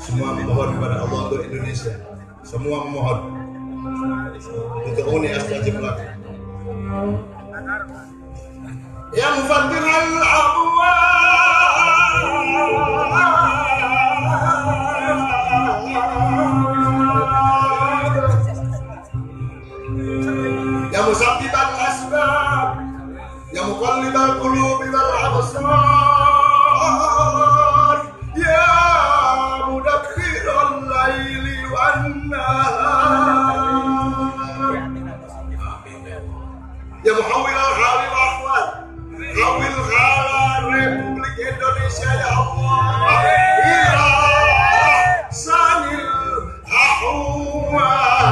Semua memohon kepada Allah untuk Indonesia. Semua memohon untuk Uni Astajib lagi. Yang fatiral ya musabbiban asbab, ya muqallibal qulubi wal absar, ya mudabbiral laili wan nahar, ya muhawwilal hali wal ahwal, hawil hala Republik Indonesia ya Allah ila sanil ahwal.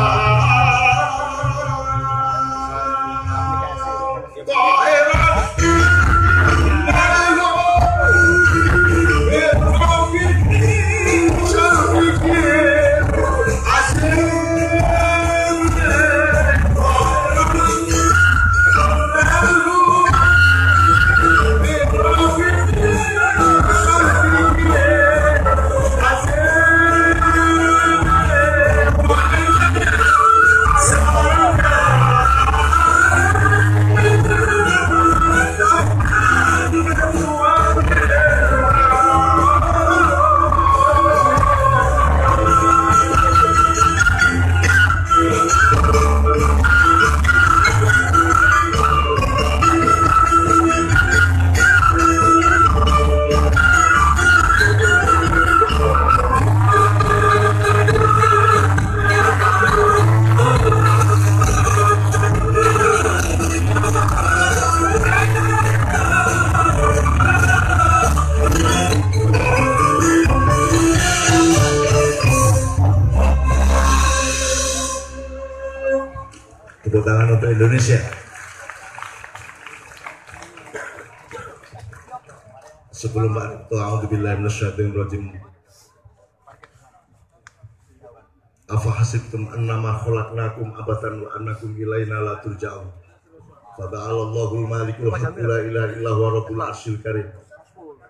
Sebelum Pak Ripto, a'udzubillahi minasyaitonir rajim. Afa hasibtum annama khalaqnakum abatan wa annakum ilaina la turja'un. Fa ta'alallahul malikul haqqu la ilaha illa huwa rabbul arsyil karim.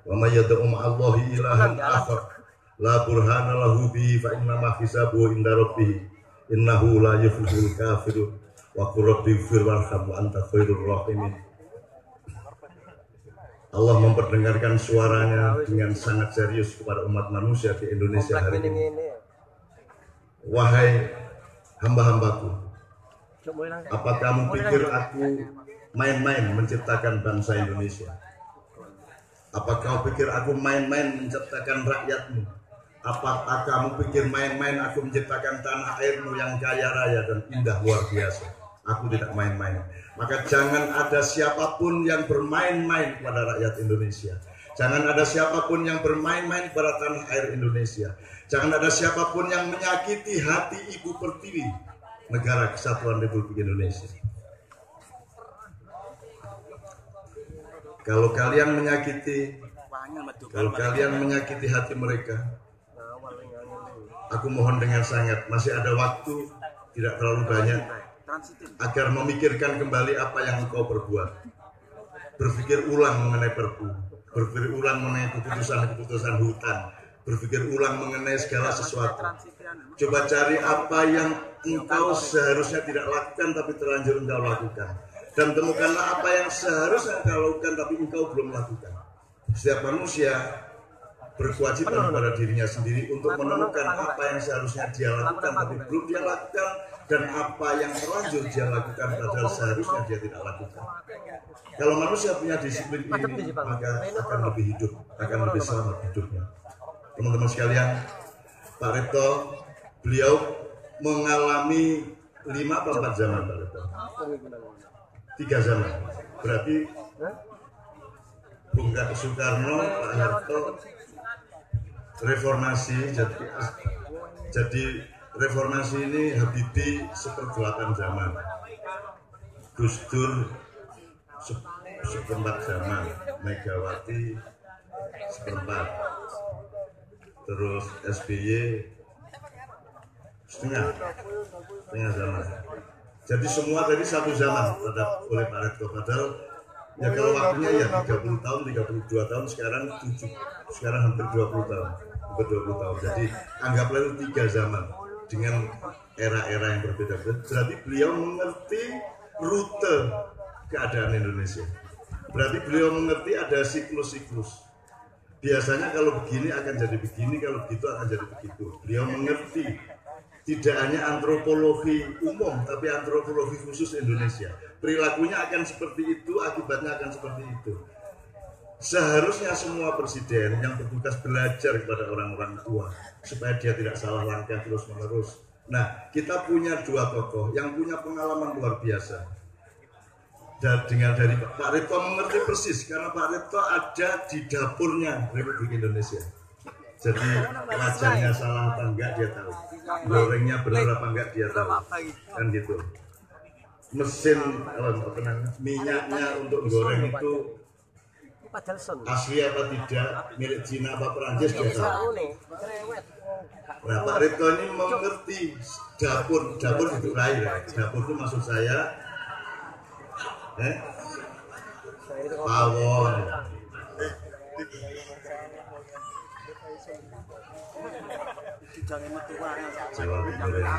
Wa may yad'u ma'allahi ilahan akhar la burhana lahu bihi fa innama hisabuhu inda rabbih innahu la yuflihul kafirun. Wa qur rabbi ighfir warham wa anta khairur rahimin. Allah memperdengarkan suaranya dengan sangat serius kepada umat manusia di Indonesia hari ini. Wahai hamba-hambaku, apa kamu pikir aku main-main menciptakan bangsa Indonesia? Apa kau pikir aku main-main menciptakan rakyatmu? Apakah kamu pikir main-main aku menciptakan tanah airmu yang kaya raya dan indah luar biasa? Aku tidak main-main. Maka jangan ada siapapun yang bermain-main kepada rakyat Indonesia. Jangan ada siapapun yang bermain-main kepada tanah air Indonesia. Jangan ada siapapun yang menyakiti hati Ibu Pertiwi, Negara Kesatuan Republik Indonesia. Kalau kalian menyakiti hati mereka, aku mohon dengan sangat, masih ada waktu tidak terlalu banyak agar memikirkan kembali apa yang engkau perbuat. Berpikir ulang mengenai Perpu, berpikir ulang mengenai keputusan-keputusan hutan, berpikir ulang mengenai segala sesuatu. Coba cari apa yang engkau seharusnya tidak lakukan tapi terlanjur engkau lakukan, dan temukanlah apa yang seharusnya engkau lakukan tapi engkau belum lakukan. Setiap manusia berkewajiban kepada dirinya sendiri untuk menemukan apa yang seharusnya dia lakukan tapi belum dia lakukan, dan apa yang terlanjur dia lakukan padahal seharusnya dia tidak lakukan. Kalau manusia punya disiplin ini, maka akan lebih hidup, akan lebih selamat hidupnya. Teman-teman sekalian, Pak Ripto, beliau mengalami 5 atau 4 zaman, Pak Ripto? 3 zaman. Berarti Bung Soekarno, Pak Harto, reformasi, jadi reformasi ini Habibie 1/8 zaman, Gus Dur 1/4 zaman, Megawati 1/4, terus SBY setengah zaman. Jadi semua tadi 1 zaman oleh Pak Ripto. Padahal ya kalau waktunya ya 30 tahun, 32 tahun, sekarang hampir 20 tahun. Jadi anggaplah itu 3 zaman dengan era-era yang berbeda. Berarti beliau mengerti rute keadaan Indonesia. Berarti beliau mengerti ada siklus-siklus. Biasanya kalau begini akan jadi begini, kalau begitu akan jadi begitu. Beliau mengerti tidak hanya antropologi umum, tapi antropologi khusus Indonesia. Perilakunya akan seperti itu, akibatnya akan seperti itu. Seharusnya semua presiden yang bertugas belajar kepada orang-orang tua supaya dia tidak salah langkah terus-menerus. Nah, kita punya 2 tokoh yang punya pengalaman luar biasa. Dan dari Pak Ripto mengerti persis, karena Pak Ripto ada di dapurnya Republik Indonesia. Jadi wajannya salah apa enggak dia tahu, gorengnya benar apa enggak dia tahu, kan gitu. Mesin minyaknya untuk goreng itu asli apa tidak, milik Cina apa Perancis dia tahu. Nah, Pak Ripto ini mengerti dapur itu lain. Dapur itu maksud saya pawon, Jawa Timur ya,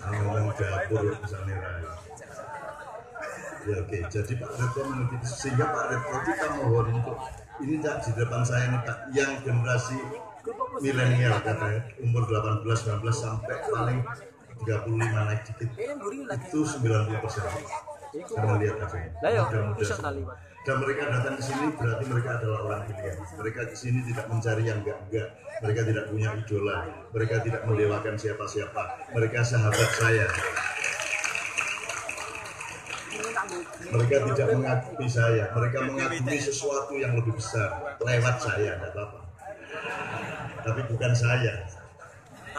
ngomong dapur misalnya ya. Oke, jadi Pak Ripto mengerti, sehingga Pak Ripto kita mohon untuk ini tak di depan saya nih Pak, yang generasi milenial katanya umur 18-19 sampai paling 35 naik dikit itu 90%. Karena lihat aja, mudah-mudahan. Dan mereka datang ke sini berarti mereka adalah orang pilihan. Mereka ke sini tidak mencari yang enggak. Mereka tidak punya idola. Mereka tidak mendewakan siapa-siapa. Mereka sahabat saya. Mereka tidak mengagumi saya. Mereka mengagumi sesuatu yang lebih besar lewat saya, tidak apa-apa. Tapi bukan saya.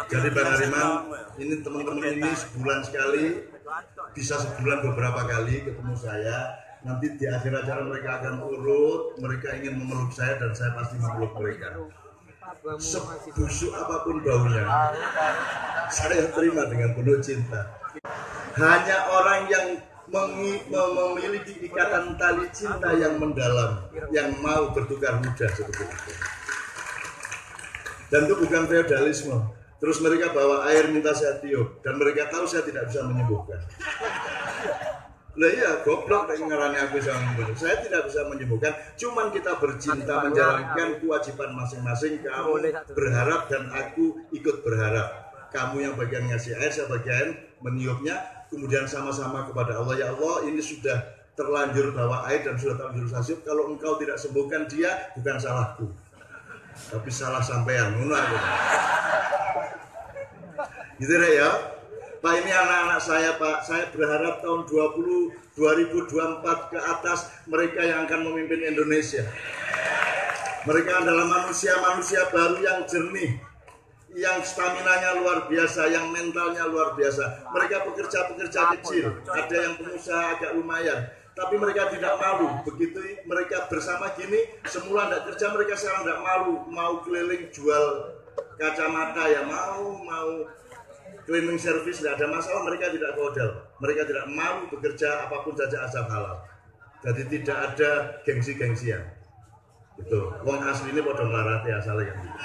Jadi Bang Hariman, ini teman-teman ini sebulan sekali, bisa sebulan beberapa kali ketemu saya. Nanti di akhir acara mereka akan urut, mereka ingin memeluk saya dan saya pasti memeluk mereka. Sebusuk apapun baunya, saya terima dengan penuh cinta. Hanya orang yang memiliki ikatan tali cinta yang mendalam, yang mau bertukar mudah seperti itu. Dan itu bukan feodalisme. Terus mereka bawa air minta saya tiup, dan mereka tahu saya tidak bisa menyembuhkan. Lah iya, goblok ngarani aku bisa menyembuhkan. Saya tidak bisa menyembuhkan, cuman kita bercinta menjalankan kewajiban masing-masing. Kamu berharap dan aku ikut berharap. Kamu yang bagian ngasih air, saya bagian meniupnya. Kemudian sama-sama kepada Allah, ya Allah, ini sudah terlanjur bawa air dan sudah terlanjur sasiup. Kalau engkau tidak sembuhkan dia, bukan salahku, tapi salah sampean. Gitu deh ya. Pak, ini anak-anak saya, Pak. Saya berharap tahun 2024 ke atas mereka yang akan memimpin Indonesia. Mereka adalah manusia-manusia baru yang jernih, yang staminanya luar biasa, yang mentalnya luar biasa. Mereka pekerja-pekerja kecil, ada yang pengusaha agak lumayan, tapi mereka tidak malu. Begitu mereka bersama gini, semula tidak kerja, mereka sekarang tidak malu. Mau keliling jual kacamata ya mau cleaning service, tidak ada masalah. Mereka tidak kodal, mereka tidak malu bekerja apapun saja asal halal. Jadi tidak ada gengsi-gengsian. Gitu. Wong asli ini pada melarati asalnya kan gitu.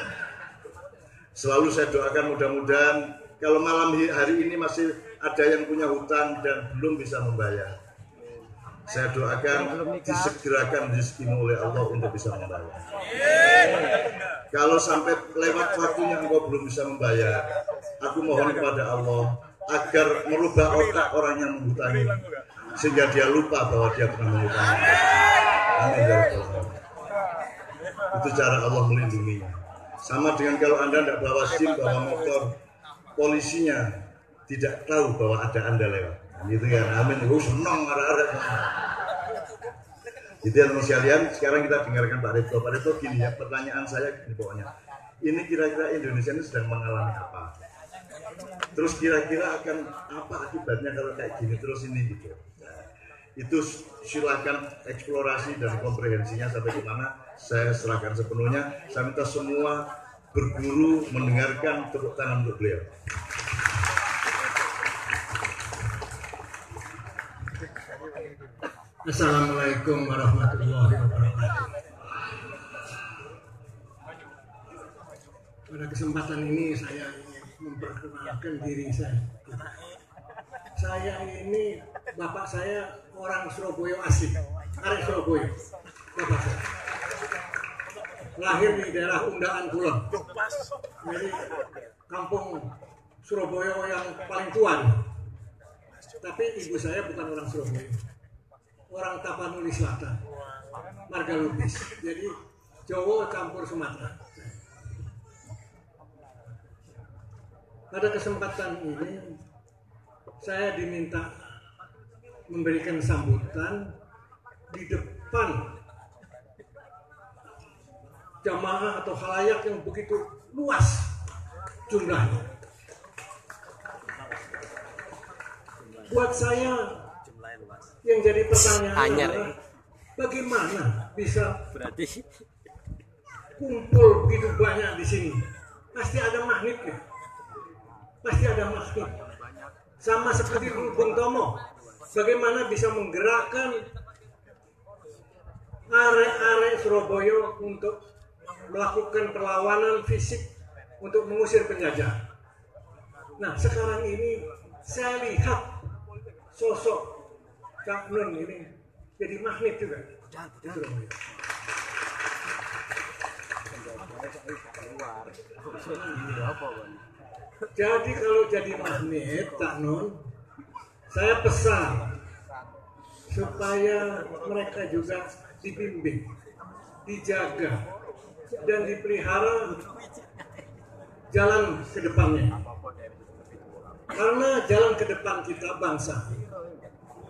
Selalu saya doakan mudah-mudahan kalau malam hari ini masih ada yang punya hutang dan belum bisa membayar. Saya doakan disegerakan rezekimu oleh Allah untuk bisa membayar. Kalau sampai lewat waktunya engkau belum bisa membayar, aku mohon kepada Allah agar merubah otak orang yang menghutangi sehingga dia lupa bahwa dia pernah menghutangi. Amin ya rabbal alamin. Itu cara Allah melindunginya. Sama dengan kalau Anda tidak bawa SIM, bawa motor, polisinya tidak tahu bahwa ada Anda lewat. Gitu ya, amin. Senang arah-arah. Jadi teman sekalian, sekarang kita dengarkan Pak Reto. Pak Reto gini ya, pertanyaan saya gini pokoknya. Ini kira-kira Indonesia ini sedang mengalami apa? Terus kira-kira akan apa akibatnya kalau kayak gini terus ini gitu. Nah, itu silakan eksplorasi dan komprehensinya sampai di mana. Saya serahkan sepenuhnya. Saya minta semua berguru mendengarkan, tepuk tangan untuk beliau. Assalamualaikum warahmatullahi wabarakatuh. Pada kesempatan ini saya ingin memperkenalkan diri saya. Saya ini, bapak saya orang Surabaya asli, arek Surabaya. Bapak saya lahir di daerah Undaan Kulon, jadi kampung Surabaya yang paling tua. Tapi ibu saya bukan orang Surabaya, orang Tapanuli Selatan, Marga Lubis. Jadi Jawa campur Sumatera. Pada kesempatan ini saya diminta memberikan sambutan di depan jamaah atau khalayak yang begitu luas jumlahnya. Buat saya yang jadi pertanyaan adalah bagaimana bisa kumpul begitu banyak di sini? Pasti ada magnetnya, pasti ada magnet. Sama seperti Bung Tomo, bagaimana bisa menggerakkan arek-arek Surabaya untuk melakukan perlawanan fisik untuk mengusir penjajah. Nah, sekarang ini saya lihat sosok Cak Nun ini jadi magnet juga. Jadi kalau jadi magnet Cak Nun, saya pesan supaya mereka juga dibimbing, dijaga, dan dipelihara jalan ke depannya. Karena jalan ke depan kita bangsa,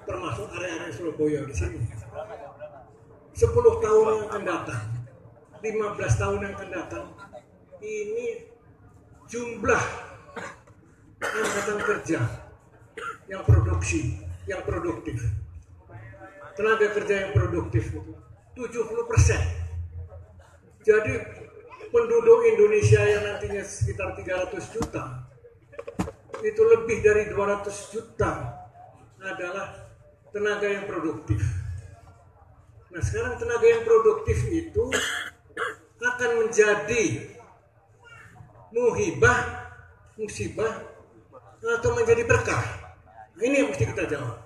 termasuk area-area Surabaya di sini, 10 tahun yang akan datang, 15 tahun yang akan datang, ini jumlah angkatan kerja yang produksi, yang produktif tenaga kerja yang produktif itu 70%. Jadi penduduk Indonesia yang nantinya sekitar 300 juta, itu lebih dari 200 juta adalah tenaga yang produktif. Nah sekarang tenaga yang produktif itu akan menjadi musibah, atau menjadi berkah. Nah, ini yang mesti kita jawab.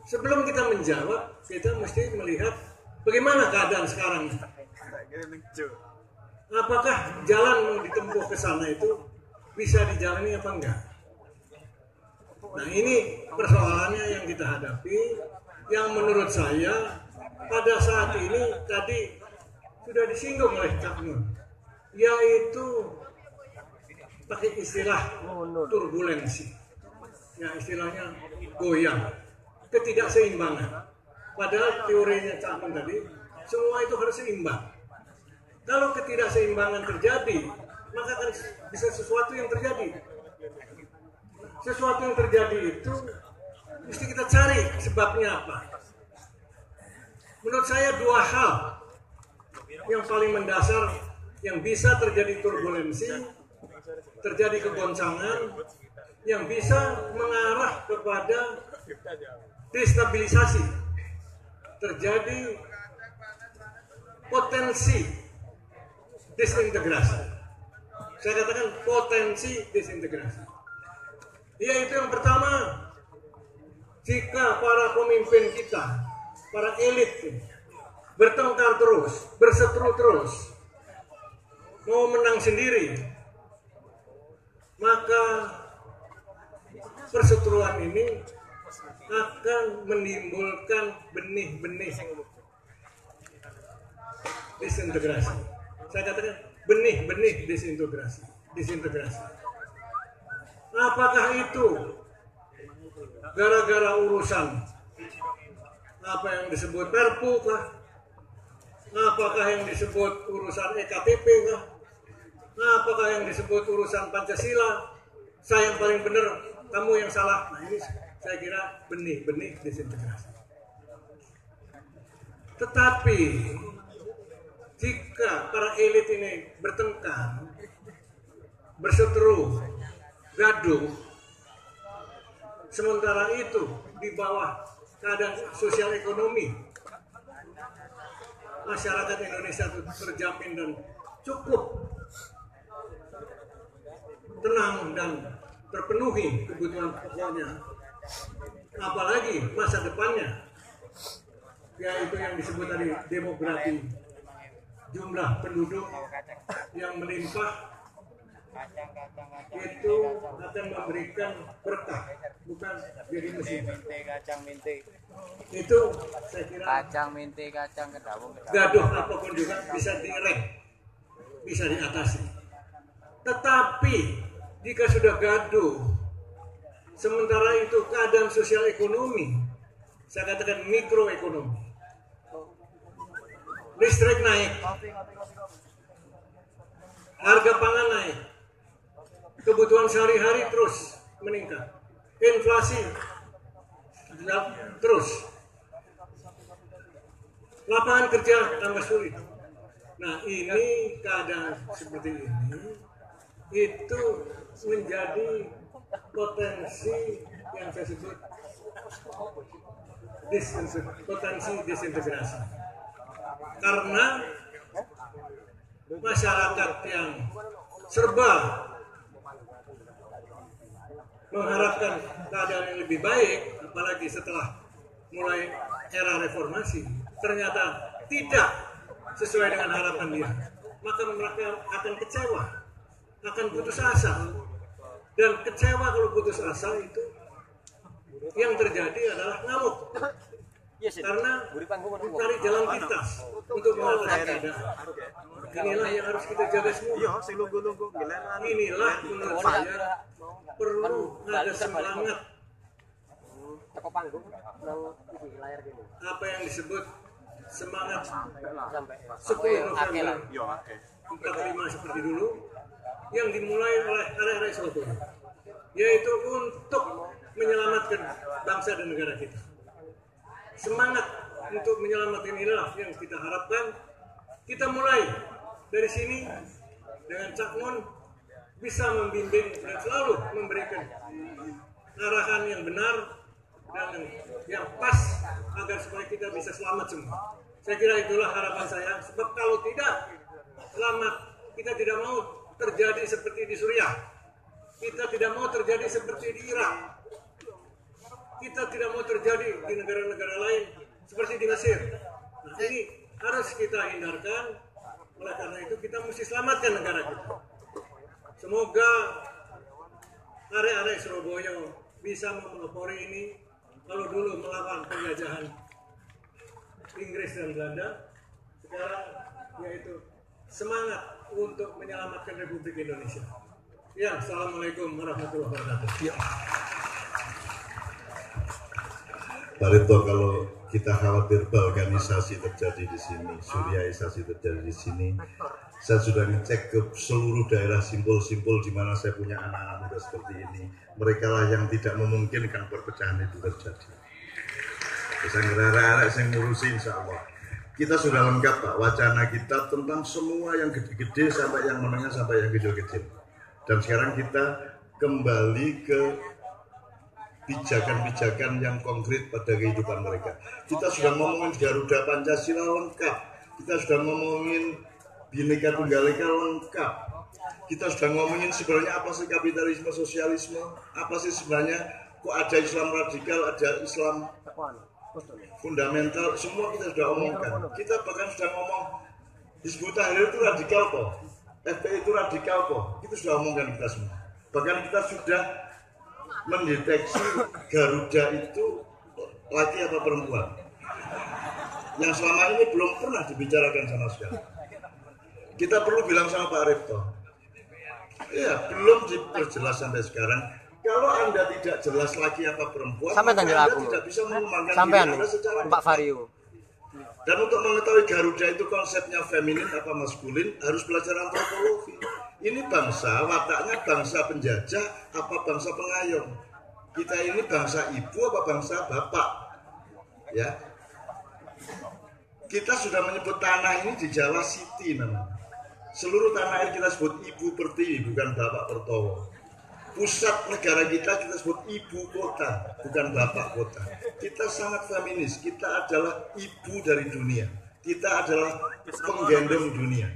Sebelum kita menjawab, kita mesti melihat bagaimana keadaan sekarang. Apakah jalan yang ditempuh ke sana itu bisa dijalani apa enggak? Nah ini persoalannya yang kita hadapi, yang menurut saya pada saat ini tadi sudah disinggung oleh Cak Nur, yaitu pakai istilah turbulensi, ya istilahnya goyang, ketidakseimbangan. Padahal teorinya Cak Nur tadi semua itu harus seimbang. Kalau ketidakseimbangan terjadi, maka akan bisa sesuatu yang terjadi. Sesuatu yang terjadi itu mesti kita cari sebabnya apa. Menurut saya dua hal yang paling mendasar yang bisa terjadi turbulensi, terjadi kegoncangan, yang bisa mengarah kepada destabilisasi, terjadi potensi disintegrasi. Saya katakan potensi disintegrasi. Yaitu yang pertama, jika para pemimpin kita, para elit bertengkar terus, berseteru terus, mau menang sendiri, maka perseteruan ini akan menimbulkan benih-benih disintegrasi. Saya katakan benih-benih disintegrasi. Apakah itu gara-gara urusan apa yang disebut Perpu kah? Apakah yang disebut urusan EKTP kah? Apakah yang disebut urusan Pancasila? Saya yang paling benar, kamu yang salah. Nah ini saya kira benih-benih disintegrasi. Tetapi jika para elit ini bertengkar, berseteru, gaduh, sementara itu di bawah keadaan sosial ekonomi masyarakat Indonesia itu terjamin dan cukup tenang dan terpenuhi kebutuhan pokoknya, apalagi masa depannya, yaitu yang disebut tadi demografi, jumlah penduduk yang melimpah, itu akan memberikan berkah, bukan jadi musibah. Itu saya kira kacang kedawung. gaduh apapun juga bisa direm, bisa diatasi. Tetapi jika sudah gaduh, sementara itu keadaan sosial ekonomi, saya katakan mikroekonomi, listrik naik, harga pangan naik, kebutuhan sehari-hari terus meningkat, inflasi terus, lapangan kerja tambah sulit. Nah ini keadaan seperti ini itu menjadi potensi yang saya sebut potensi disintegrasi, karena masyarakat yang serba mengharapkan keadaan yang lebih baik, apalagi setelah mulai era reformasi, ternyata tidak sesuai dengan harapan dia, maka mereka akan kecewa, akan putus asa. Dan kecewa kalau putus asa itu yang terjadi adalah ngamuk, karena mencari jalan pintas untuk mengatasi keadaan. Inilah yang harus kita jaga semua. Inilah menurut saya perlu ada semangat, apa yang disebut semangat 10 November 45 seperti dulu, yang dimulai oleh arek-arek Surabaya, yaitu untuk menyelamatkan bangsa dan negara kita. semangat untuk menyelamatkan inilah yang kita harapkan. Kita mulai dari sini dengan Cak Mon bisa membimbing dan selalu memberikan arahan yang benar dan yang pas agar supaya kita bisa selamat semua. Saya kira itulah harapan saya, sebab kalau tidak selamat, kita tidak mau terjadi seperti di Suriah, kita tidak mau terjadi seperti di Irak, kita tidak mau terjadi di negara-negara lain seperti di Mesir. Nah, ini harus kita hindarkan. Oleh karena itu kita mesti selamatkan negara kita. Semoga arek-arek Surabaya bisa memelopori ini. Kalau dulu melawan penjajahan Inggris dan Belanda, sekarang yaitu semangat untuk menyelamatkan Republik Indonesia. Ya, assalamualaikum warahmatullahi wabarakatuh. Pak Rito, kalau kita khawatir balkanisasi terjadi di sini, Suriaisasi terjadi di sini, saya sudah ngecek ke seluruh daerah simpul-simpul di mana saya punya anak-anak muda seperti ini. Mereka lah yang tidak memungkinkan perpecahan itu terjadi. Saya ngerara-ara, saya ngurusi insya Allah. Kita sudah lengkap Pak, wacana kita tentang semua yang gede-gede sampai yang menengah sampai yang kecil-kecil. Dan sekarang kita kembali ke pijakan-pijakan yang konkret pada kehidupan mereka. Kita sudah ngomongin Garuda Pancasila lengkap. Kita sudah ngomongin Bhinneka Tunggal Ika lengkap. Kita sudah ngomongin sebenarnya apa sih kapitalisme, sosialisme, apa sih sebenarnya kok ada Islam radikal, ada Islam fundamental, semua kita sudah omongkan. Kita bahkan sudah ngomong Hizbut Tahrir itu radikal kok, FPI itu radikal kok. Itu sudah omongkan kita semua. Bahkan kita sudah mendeteksi Garuda itu laki apa perempuan yang selama ini belum pernah dibicarakan sama sekali. Kita perlu bilang sama Pak Ripto, ya belum diperjelas sampai sekarang. Kalau Anda tidak jelas laki apa perempuan, Anda tidak bisa mengembangkan diri Anda secara Pak Vario. Dan untuk mengetahui Garuda itu konsepnya feminin apa maskulin, harus belajar antropologi. Ini bangsa, wataknya bangsa penjajah apa bangsa pengayom. Kita ini bangsa ibu apa bangsa bapak. Ya. Kita sudah menyebut tanah ini di Jawa City namanya. Seluruh tanah air kita sebut ibu pertiwi, bukan bapak pertowo. Pusat negara kita sebut ibu kota, bukan bapak kota. Kita sangat feminis, kita adalah ibu dari dunia. Kita adalah penggendong dunia.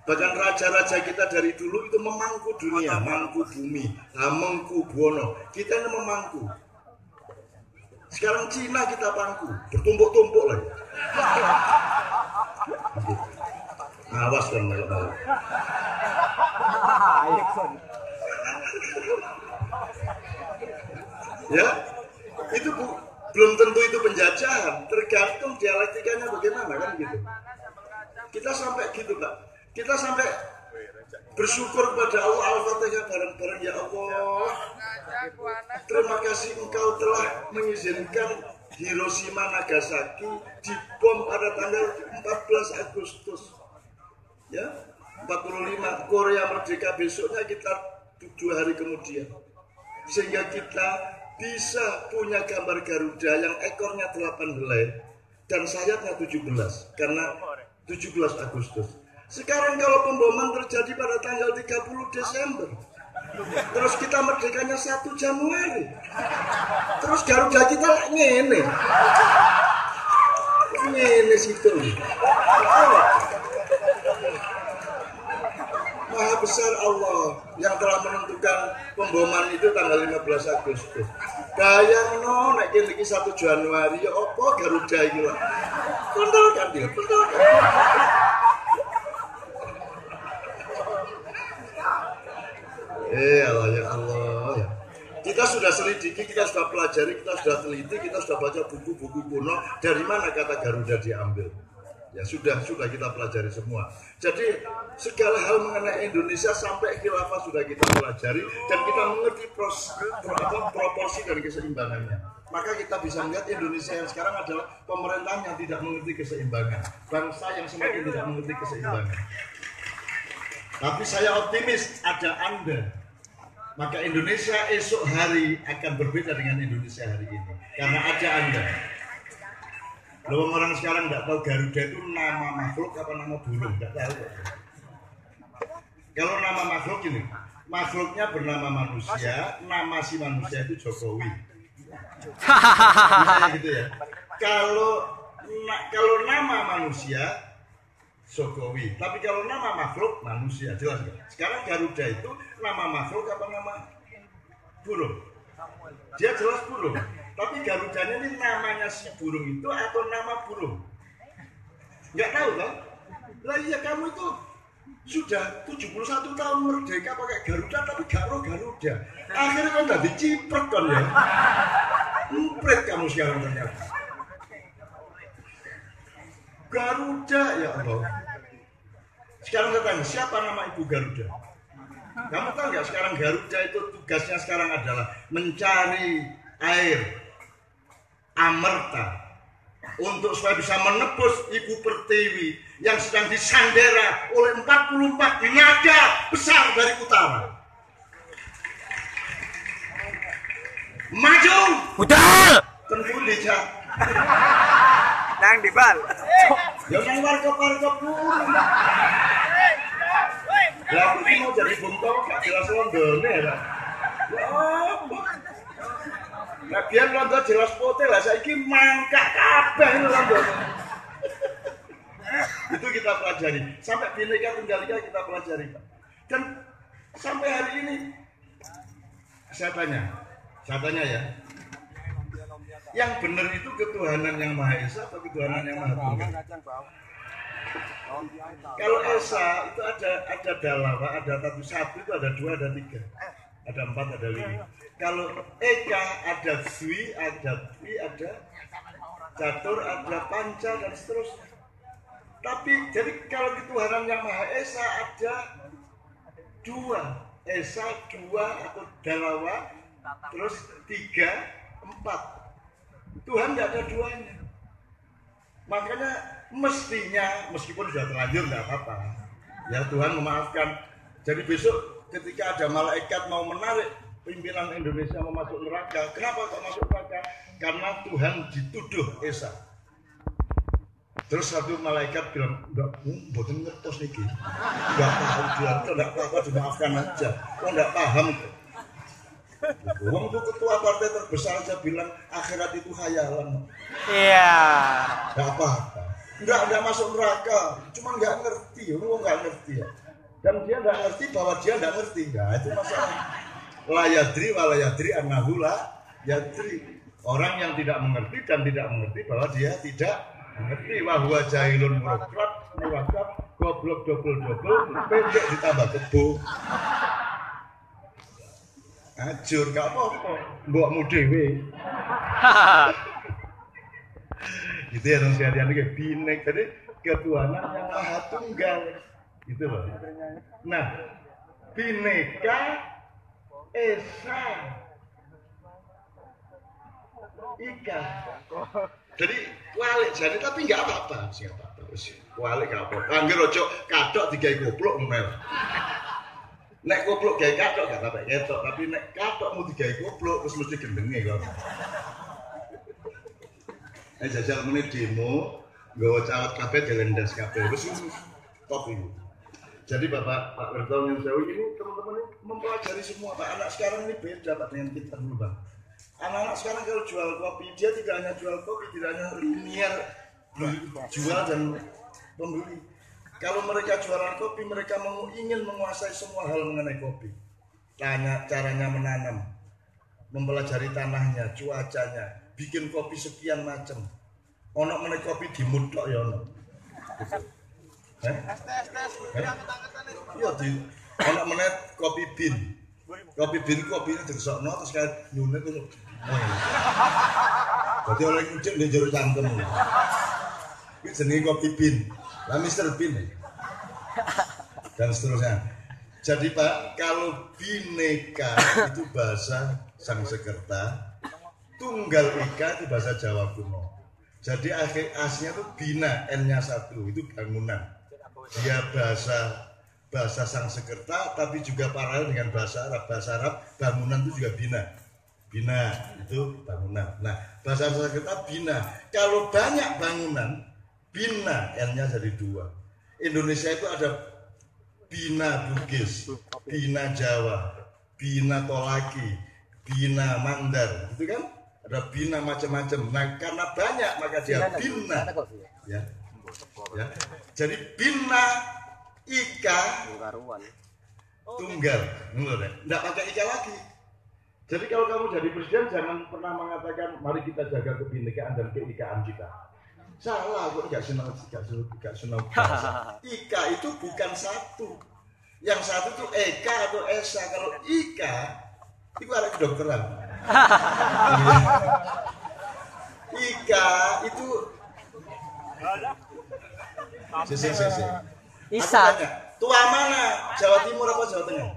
Bahkan raja-raja kita dari dulu itu memangku dunia, mangku bumi, hamengku buwono. Kita ini memangku. Sekarang Cina kita pangku, bertumpuk-tumpuk lagi. Awas kan melok-melok. Ya, itu belum tentu itu penjajahan, tergantung dialektikanya bagaimana kan gitu. Kita sampai gitu Pak, kita sampai bersyukur kepada Allah Al-Fatihah bareng-bareng. Ya Allah, terima kasih Engkau telah mengizinkan Hiroshima Nagasaki dibom pada tanggal 14 Agustus. Ya, 45 Korea merdeka besoknya kita 7 hari kemudian. Sehingga kita bisa punya gambar Garuda yang ekornya 8 helai dan sayapnya 17 karena 17 Agustus. Sekarang kalau pemboman terjadi pada tanggal 30 Desember, terus kita merdekanya 1 Januari, terus Garuda kita ngene situ. Maha besar Allah yang telah menentukan pemboman itu tanggal 15 Agustus. Bayangno nek iki 1 Januari ya apa Garuda iki lho. Kontol kan dia, kontol. Allah ya Allah ya. Kita sudah selidiki, kita sudah pelajari, kita sudah teliti, kita sudah baca buku-buku kuno dari mana kata Garuda diambil. Ya sudah kita pelajari semua. Jadi segala hal mengenai Indonesia sampai khilafah sudah kita pelajari dan kita mengerti proporsi dan keseimbangannya. Maka kita bisa melihat Indonesia yang sekarang adalah pemerintahan yang tidak mengerti keseimbangan, bangsa yang semakin tidak mengerti keseimbangan. Tapi saya optimis ada Anda, maka Indonesia esok hari akan berbeda dengan Indonesia hari ini karena ada Anda. Loh, orang sekarang nggak tahu Garuda itu nama makhluk apa nama burung, nggak tahu. Kalau nama makhluk ini, makhluknya bernama manusia, nama si manusia itu Jokowi. Misalnya gitu ya. Kalau nama manusia Jokowi, tapi kalau nama makhluk manusia, jelas nggak? Sekarang Garuda itu nama makhluk apa nama burung? Dia jelas burung. Tapi Garudanya ini namanya si burung itu atau nama burung? Nggak tahu kan? Lah iya, kamu itu sudah 71 tahun merdeka pakai Garuda tapi gak roh Garuda. Akhirnya kan tadi cipret kan ya. Empret kamu sekarang ternyata. Garuda, ya Allah. Sekarang saya tanya, siapa nama ibu Garuda? Kamu tahu nggak sekarang Garuda itu tugasnya sekarang adalah mencari air Amerta untuk supaya bisa menebus Ibu Pertiwi yang sedang disandera oleh 44 naga besar dari utara. Maju! Udah! Tentu dija. Nang di bal. Ya nang warkop-warkop dulu. Lah aku ini mau jadi bungkong gak jelas Londone ya. Nah biar London jelas putih lah, saiki mangkak kabeh London. Itu kita pelajari. Sampai Bhinneka Tunggal Ika kita pelajari, Pak. Dan sampai hari ini saya tanya ya. Yang benar itu ketuhanan yang Maha Esa atau ketuhanan yang Maha Tunggal? Kalau Esa itu ada dalawa, ada satu itu ada dua, ada tiga, ada empat, ada lima. Kalau Eka ada Dwi, ada Dwi, ada Catur, ada Panca dan seterusnya. Tapi jadi kalau ketuhanan yang Maha Esa ada dua, Esa dua atau dalawa, terus tiga, empat. Tuhan tidak ada duanya. Makanya mestinya meskipun sudah terlanjur tidak apa-apa. Ya Tuhan memaafkan. Jadi besok ketika ada malaikat mau menarik pimpinan Indonesia mau masuk neraka. Kenapa kok masuk neraka? Karena Tuhan dituduh Esa. Terus satu malaikat bilang, enggak, mboten ngertos niki. Enggak tahu dia, enggak apa-apa dimaafkan aja. Kok enggak paham kok. Wong itu ketua partai terbesar aja bilang akhirat itu khayalan. Iya. Enggak apa-apa. Enggak masuk neraka, cuma enggak ngerti, wong enggak ngerti ya. Dan dia enggak ngerti bahwa dia enggak ngerti. Nah, itu masalah. La yadri wa la yadri annahu la yadri. Orang yang tidak mengerti dan tidak mengerti bahwa dia tidak mengerti. Wa huwa jahilun murakkab, goblok double, pendek ditambah kebo. Ajur gak apa-apa, mbokmu dhewe. Gitu ya dong sekalian, kayak Bhinneka, jadi ketuhanan yang Maha Tunggal. Gitu loh. Nah, Bhinneka Esa Ika. Jadi walik jadi tapi nggak apa-apa, siapa terus walik gak apa-apa. Angger ojo kadok digawe goblok ngono. Nek goblok gawe kadok gak sampai ketok, tapi nek kadokmu digawe goblok terus mesti gendenge kok. Jajal meneh demo, nggawa cawat kabeh gelendas kabeh. Wis top ini. Jadi Bapak Pak Werto yang saya ini teman-teman ini mempelajari semua Pak. Anak sekarang ini beda Pak dengan kita dulu Pak. Anak-anak sekarang kalau jual kopi, dia tidak hanya jual kopi, tidak hanya linear jual dan pembeli. Kalau mereka jualan kopi, mereka ingin menguasai semua hal mengenai kopi. Caranya menanam, mempelajari tanahnya, cuacanya, bikin kopi sekian macam. Ono meneh kopi dimudok ya ono. Iya di ono meneh kopi bin. Kopi bin kopine diresokno terus kayak nyune terus. Dadi oleh kucing ning jero cangkem. Iki jenenge kopi bin. Lah Mr. Bin dan seterusnya. Jadi Pak, kalau Bhinneka itu bahasa Sanskerta, Tunggal Ika itu bahasa Jawa kuno. Jadi aslinya itu Bina, N-nya 1, itu bangunan. Dia bahasa Sanskerta, tapi juga paralel dengan bahasa Arab. Bahasa Arab bangunan itu juga Bina. Bina itu bangunan. Nah, bahasa Sanskerta bina. Kalau banyak bangunan, bina N-nya jadi 2. Indonesia itu ada bina Bugis, bina Jawa, bina Tolaki, bina Mandar, gitu kan? Ada bina macam-macam. Nah, karena banyak maka dia bina. Ya. Ya. Jadi bina ika tunggal. Enggak pakai ika lagi. Jadi kalau kamu jadi presiden jangan pernah mengatakan mari kita jaga kebinekaan dan keikaan kita. Salah, kok enggak senang. Ika itu bukan satu. Yang satu itu eka atau esa. Kalau ika itu ada kedokteran. Ika itu Isa. Tua mana? Jawa Timur apa Jawa Tengah?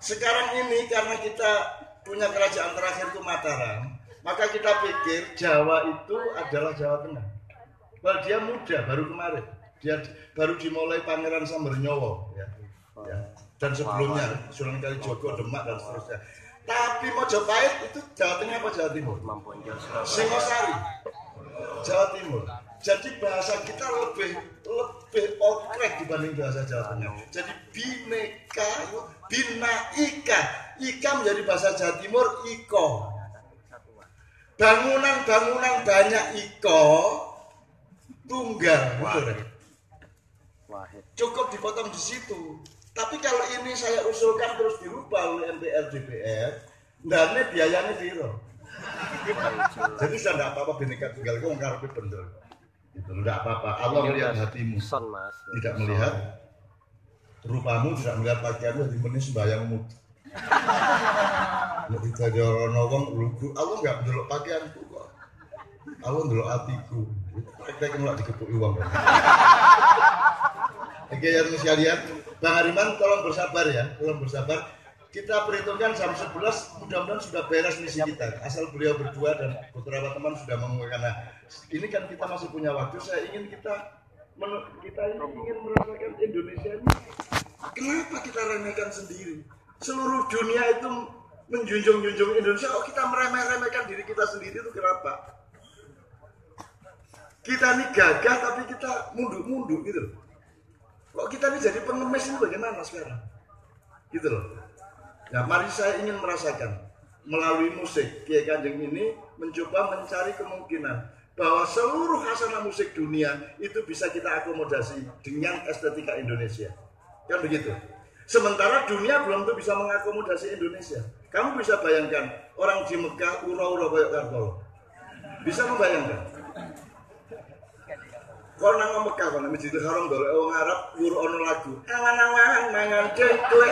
Sekarang ini karena kita punya kerajaan terakhir itu Mataram, maka kita pikir Jawa itu adalah Jawa Tengah. Well, dia muda, baru kemarin. Dia baru dimulai Pangeran Sambernyowo, ya. Dan sebelumnya Sunan Kalijogo, Demak dan seterusnya. Tapi Mojopahit itu Jawa Tengah apa Jawa Timur? Singosari, Jawa Timur. Jadi bahasa kita lebih okrek dibanding bahasa Jawa Tengah. Jadi bineka, bina ika menjadi bahasa Jawa Timur iko. Bangunan banyak iko tunggal, cukup dipotong di situ. Tapi kalau ini saya usulkan terus dirubah oleh MPR DPR, ndane biayanya zero. Jadi sudah tidak apa-apa bineka tunggal itu ngkarepe bener. Itu tidak apa-apa. Allah melihat hatimu, tidak melihat rupamu, tidak melihat pakaianmu, di menit sembayangmu. Nek dadi ana wong lugu, Allah enggak ndelok pakaianku kok. Allah ndelok atiku. Praktek ngelak dikepuki wong. Oke ya sekalian, Bang Hariman tolong bersabar ya, tolong bersabar. Kita perhitungkan jam 11 mudah-mudahan sudah beres misi kita. Asal beliau berdua dan beberapa teman sudah mengumumkan. Nah, ini kan kita masih punya waktu. Saya ingin kita ingin merasakan Indonesia ini. Kenapa kita remehkan sendiri? Seluruh dunia itu menjunjung-junjung Indonesia. Kok kita meremeh-remehkan diri kita sendiri itu kenapa? Kita ini gagah tapi kita munduk-munduk gitu. Kok kita ini jadi pengemis ini bagaimana sekarang? Gitu loh. Nah, mari saya ingin merasakan melalui musik Kiai Kanjeng ini mencoba mencari kemungkinan bahwa seluruh hasanah musik dunia itu bisa kita akomodasi dengan estetika Indonesia. Kan begitu. Sementara dunia belum tentu bisa mengakomodasi Indonesia. Kamu bisa bayangkan orang di Mekah ura-ura kayak Kartolo. Bisa membayangkan? Kau nang Mekah kan Masjidil Haram golek wong Arab wuru ono lagu. Awan-awan mangan kowe.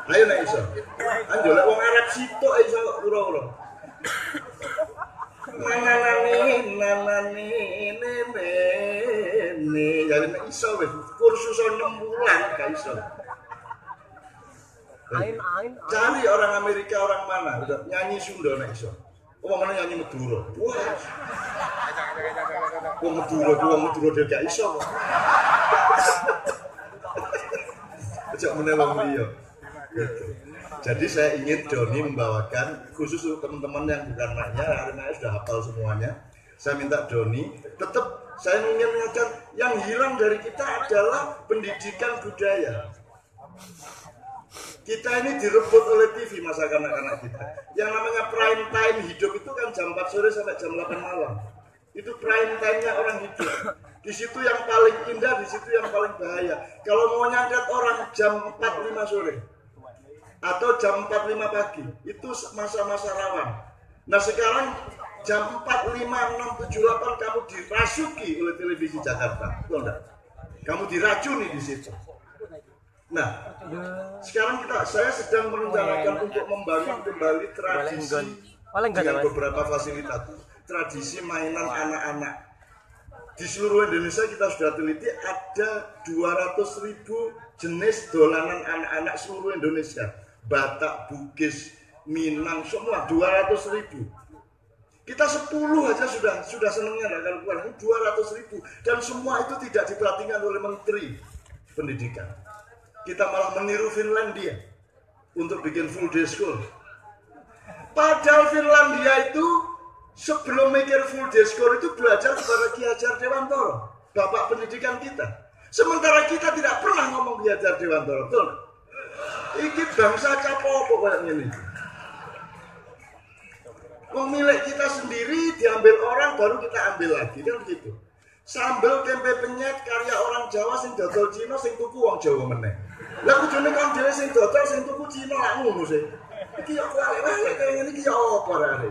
Ayo nek iso. Anjolek wong Arab sitok iso ura-ura. Nanani jadi nek iso wis kursus 6 bulan gak iso. Cari orang Amerika orang mana udah nyanyi Sunda nek iso. Mana nyanyi Madura. Wah. Wong Madura dia gak iso. Ajak menewang dia. Jadi saya ingin Doni membawakan khusus untuk teman-teman yang bukan anaknya, anaknya sudah hafal semuanya. Saya minta Doni, tetap saya ingin mengajar yang hilang dari kita adalah pendidikan budaya. Kita ini direbut oleh TV masa kanak-kanak kita. Yang namanya prime time hidup itu kan jam 4 sore sampai jam 8 malam. Itu prime time-nya orang hidup. Di situ yang paling indah, di situ yang paling bahaya. Kalau mau nyantet orang jam 4-5 sore atau jam 4-5 pagi, itu masa-masa rawan. Nah sekarang jam 4, 5, 6, 7, 8 kamu dirasuki oleh televisi Jakarta. Betul enggak? Kamu diracuni di situ. Nah, sekarang saya sedang merencanakan untuk membangun kembali tradisi dengan beberapa fasilitas. Tradisi mainan anak-anak. Di seluruh Indonesia kita sudah teliti ada 200.000 jenis dolanan anak-anak seluruh Indonesia. Batak, Bugis, Minang, semua 200.000. Kita 10 aja sudah senangnya kalau keluar 200.000 dan semua itu tidak diperhatikan oleh Menteri Pendidikan. Kita malah meniru Finlandia. untuk bikin full day school. Padahal Finlandia itu sebelum mikir full day school itu belajar kepada Ki Hajar Dewantara, bapak pendidikan kita. Sementara kita tidak pernah ngomong Ki Hajar Dewantara, betul? Iki bangsa capopo kayak gini. Milik kita sendiri diambil orang baru kita ambil lagi, kan begitu. Sambel tempe penyet karya orang Jawa sing dodol Cina sing tuku wong Jawa meneh. Lah kudune kon dhewe sing dodol sing tuku Cina lak ngono sih. Iki yo kuwi kaya ngene iki yo apa rene.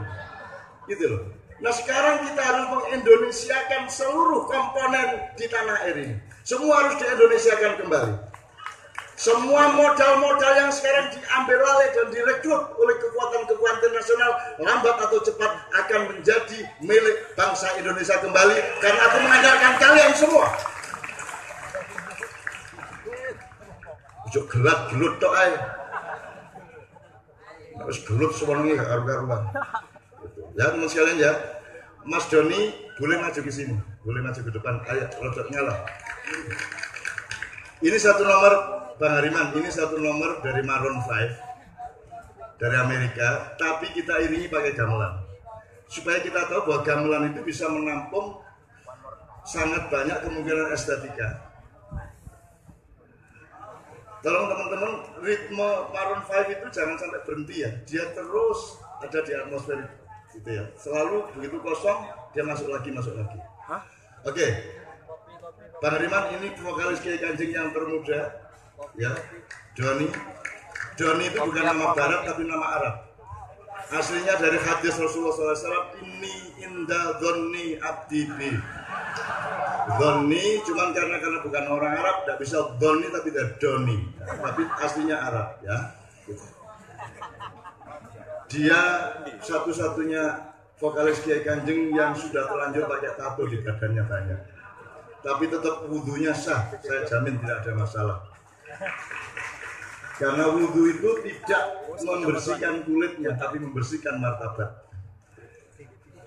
Gitu loh. Nah sekarang kita harus mengindonesiakan seluruh komponen di tanah air ini. Semua harus diindonesiakan kembali. Semua modal-modal yang sekarang diambil alih dan direkrut oleh kekuatan-kekuatan nasional lambat atau cepat akan menjadi milik bangsa Indonesia kembali karena aku mengandalkan kalian semua. Ujuk gelut tok ae. Harus gelut semuanya karu-karuan. Ya teman sekalian ya, Mas Doni boleh maju ke sini, boleh maju ke depan. Ayo, rodot nyala. Ini satu nomor Bang Hariman, ini satu nomor dari Maroon 5 dari Amerika, tapi kita iringi pakai gamelan supaya kita tahu bahwa gamelan itu bisa menampung sangat banyak kemungkinan estetika. Tolong teman-teman, ritme Maroon 5 itu jangan sampai berhenti ya, dia terus ada di atmosfer gitu ya, selalu begitu kosong dia masuk lagi. Oke. Bang Hariman, ini vokalis Kiai Kanjeng yang termuda. Ya, Doni itu bukan nama Barat tapi nama Arab. Aslinya dari hadis Rasulullah SAW. Ini inda Doni abdi bi. Doni cuman karena bukan orang Arab tidak bisa Doni tapi dari Doni. Tapi aslinya Arab ya. Dia satu-satunya vokalis Kiai Kanjeng yang sudah terlanjur pakai tato di badannya banyak. Tapi tetap wudhunya sah, saya jamin tidak ada masalah. Karena wudhu itu tidak membersihkan kulitnya, tapi membersihkan martabat.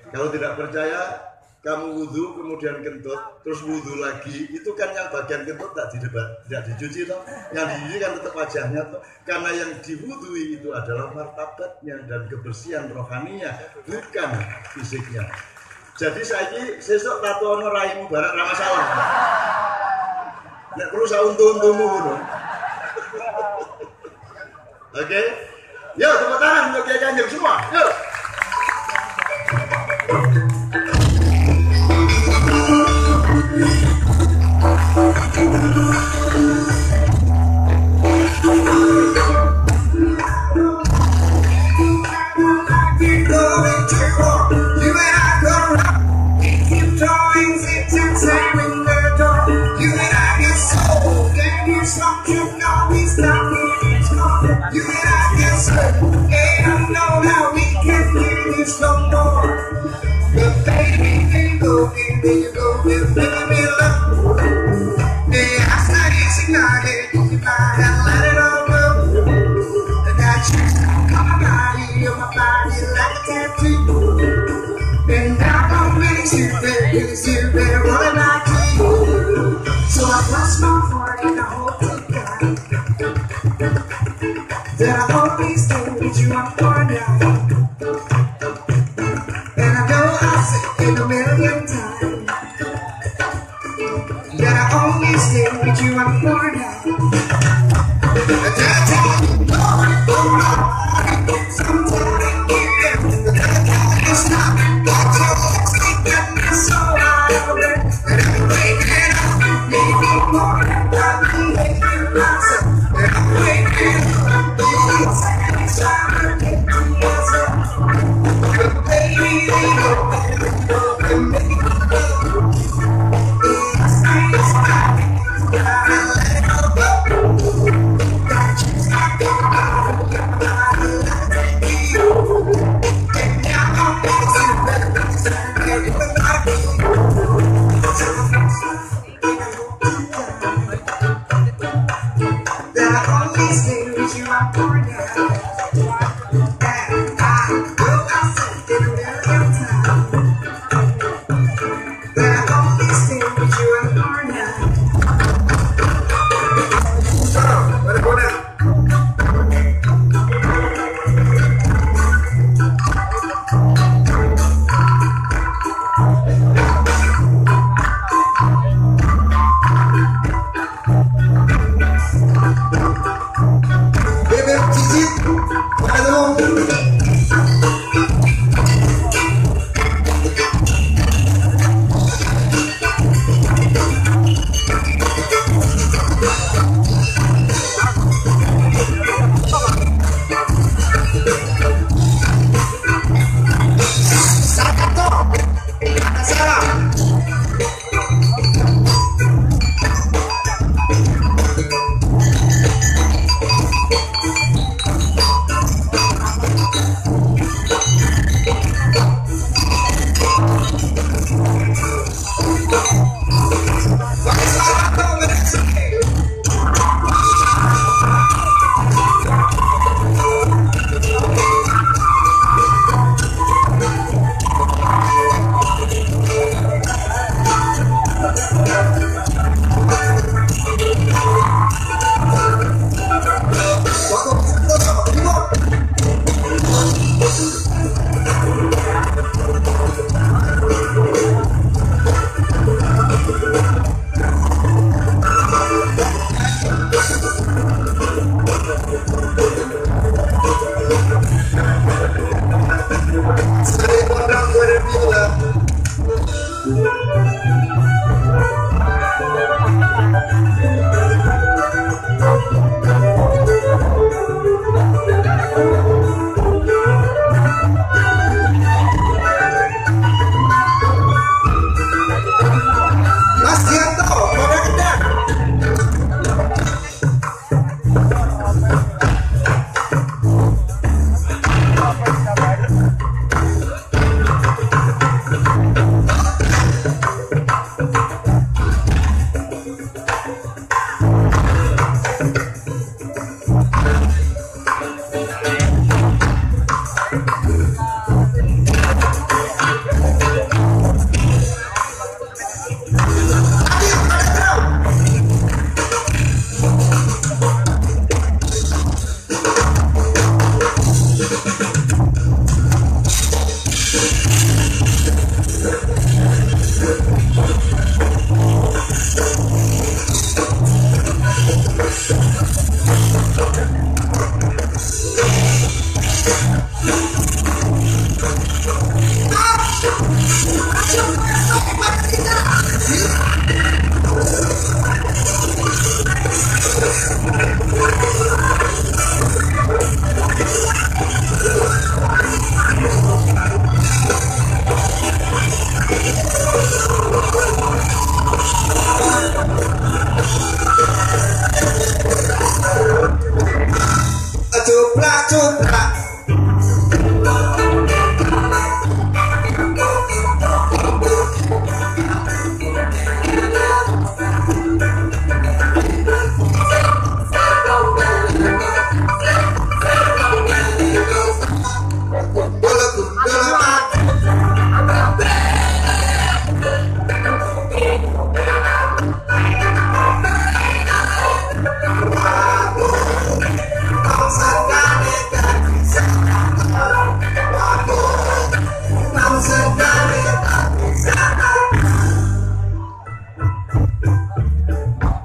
Kalau tidak percaya, kamu wudhu kemudian kentut, terus wudhu lagi, itu kan yang bagian kentut tidak dicuci toh, yang dicuci kan tetap wajahnya toh. Karena yang diwudhui itu adalah martabatnya dan kebersihan rohaninya, bukan fisiknya. Jadi saiki sesuk tato ono raimu barang ra masalah. Nek perlu sak untu-untumu ngono. Oke. Yo tepuk tangan untuk Kiai Kanjeng semua. Yo. So I lost my heart and I hope to God that I always told you I'm for now. And I know I said it a million times that I always told you I'm for now. Sometimes I get there, stop, get me so high, and I'm waking up, maybe more than I'm making myself, and I'm waking up, trying to get to myself, but baby, they know, and make me go, I say it's fine, gotta let it go, got you stuck on, gotta let it go, and now I'm dancing, that I always stay with you, I'm born now. And I will accept it a million times. That I always stay with you, I'm born now. Let it go now.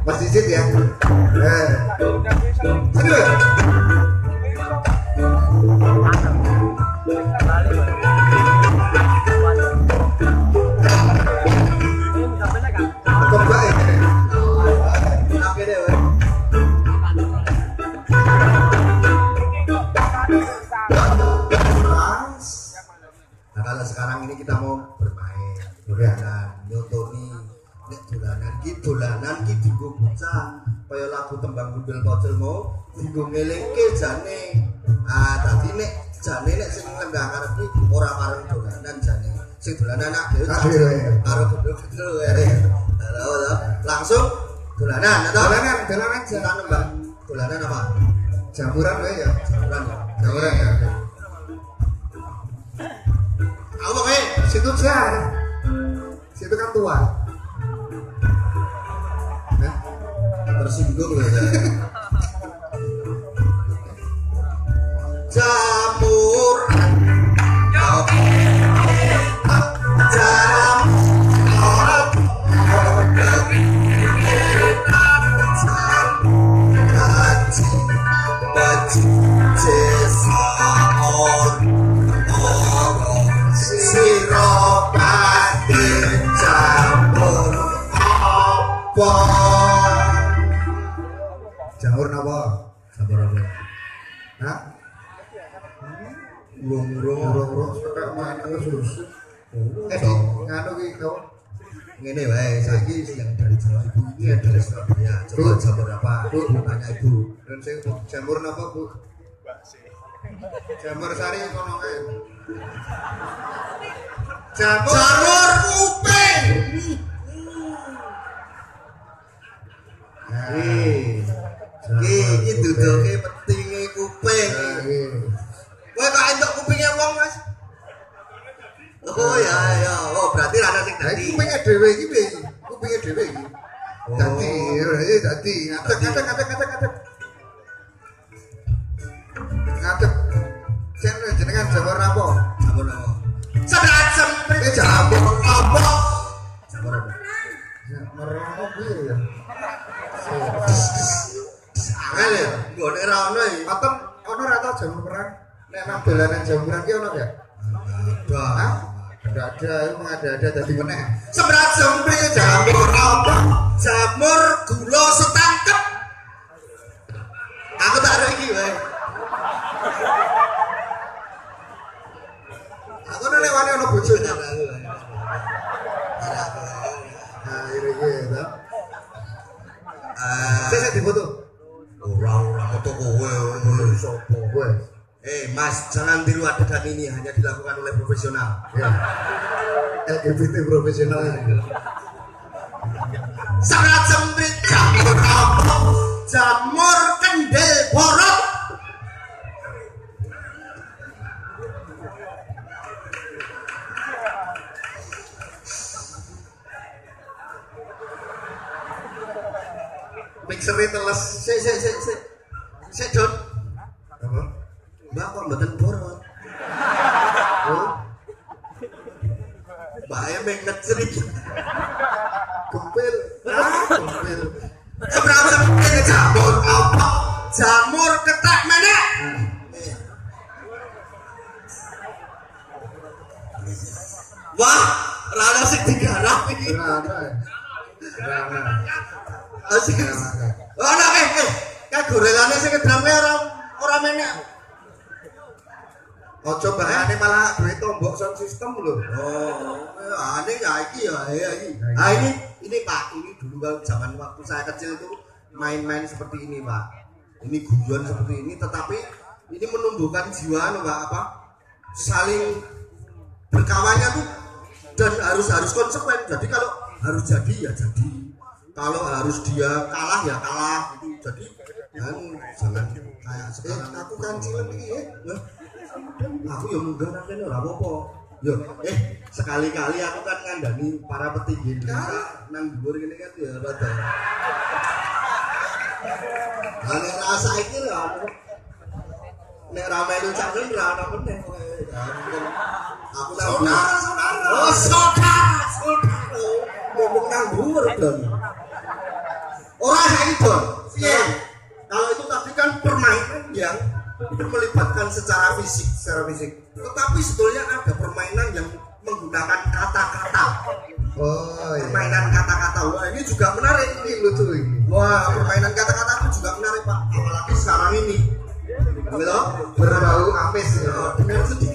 Mas Dicit ya. Aduh. Nah kalau sekarang ini kita mau bermain dolanan, nyotoni, nek dolanan ki dienggo bocah kaya lagu tembang gundul pocel mau dienggo ngelingke jane. Ah dadi nek jane nek sing lenggah karep ki ora pareng dolanan jane. Sing dolanan anak dhewe karo gundul halo langsung dolanan atau dolanan kita nembak dolanan apa? Jamuran wae ya. Jamuran ya. Apa kayak situ jar, situ kan tua, tersinggung ya. Jamuran, jamur napa? Jamur apa? Hah? Urung sak mana terus. Nganu ki kau. Ngene wae, saiki yang dari Jawa Ibu ini dari Surabaya. Coba jamur apa? Tanya Ibu. Dan sing jamur napa, Bu? Jamur sari kono kae. Jamur kuping. Iki duduke pentinge kuping. Kowe kok entuk kupinge wong, Mas? Oh ya ya, oh berarti ana sing dadi. Kupinge dhewe iki piye? Kupinge dhewe iki. Dadi ngadeg. Jenengan jamur apa? Jamur apa? Sedat semprit jamur apa? Jamur apa? Jamur apa piye ya? Angel ya, nggone ra ono iki. Paten ono ra tau jamur perang. Nek nang dolanan jamuran ki ono gak? Enggak ada, emang ada dadi meneh. Semprat semprit jamur apa? Jamur gula setangkep. Aku tak ro iki wae. Aku nek lewani ono bojone. Nah, iki ta. Saya difoto. Ora foto kowe sapa kowe? Mas, jangan tiru adegan ini, hanya dilakukan oleh profesional. Ya. LGBT profesional ini. Sangat sempit jamur apa? Jamur kendel borok. Mixer-e teles. Sik, Don. Apa? Mbak kok mboten borot. Oh. Mbake mek ngeceri. Gempil. Gempil. Seberapa jamur apa? Jamur ketak mana? Wah, rada sing digarap iki. Rada. Asik. Ana kae gorelane sing kedramke ora menek. Ojo bahane malah duwe tombok sound system lho. Oh, ane ya iki ya iki. Ah ini Pak, ini dulu kan zaman waktu saya kecil itu main-main seperti ini, Pak. Ini guyon seperti ini tetapi ini menumbuhkan jiwa Pak apa? Saling berkawannya tuh dan harus konsekuen. Jadi kalau harus jadi ya jadi. Kalau harus dia kalah ya kalah gitu. Jadi jangan kayak sekarang aku kan cilik iki aku ya munggah nang kene ora apa-apa. Yo sekali-kali aku kan ngandani para petinggi Indonesia nang dhuwur kene kan ya rada. Ana rasa iki lho. nek ra melu channel ra ana meneh aku saudara oh saudara ngomong nang dhuwur Don ora saiki Don piye kalau itu tadi kan permainan yang melibatkan secara fisik tetapi sebetulnya ada permainan yang menggunakan kata-kata permainan kata-kata wah ini juga menarik ini lucu ini wah permainan kata-kata itu juga menarik Pak apalagi sekarang ini berbau amis dengan sedikit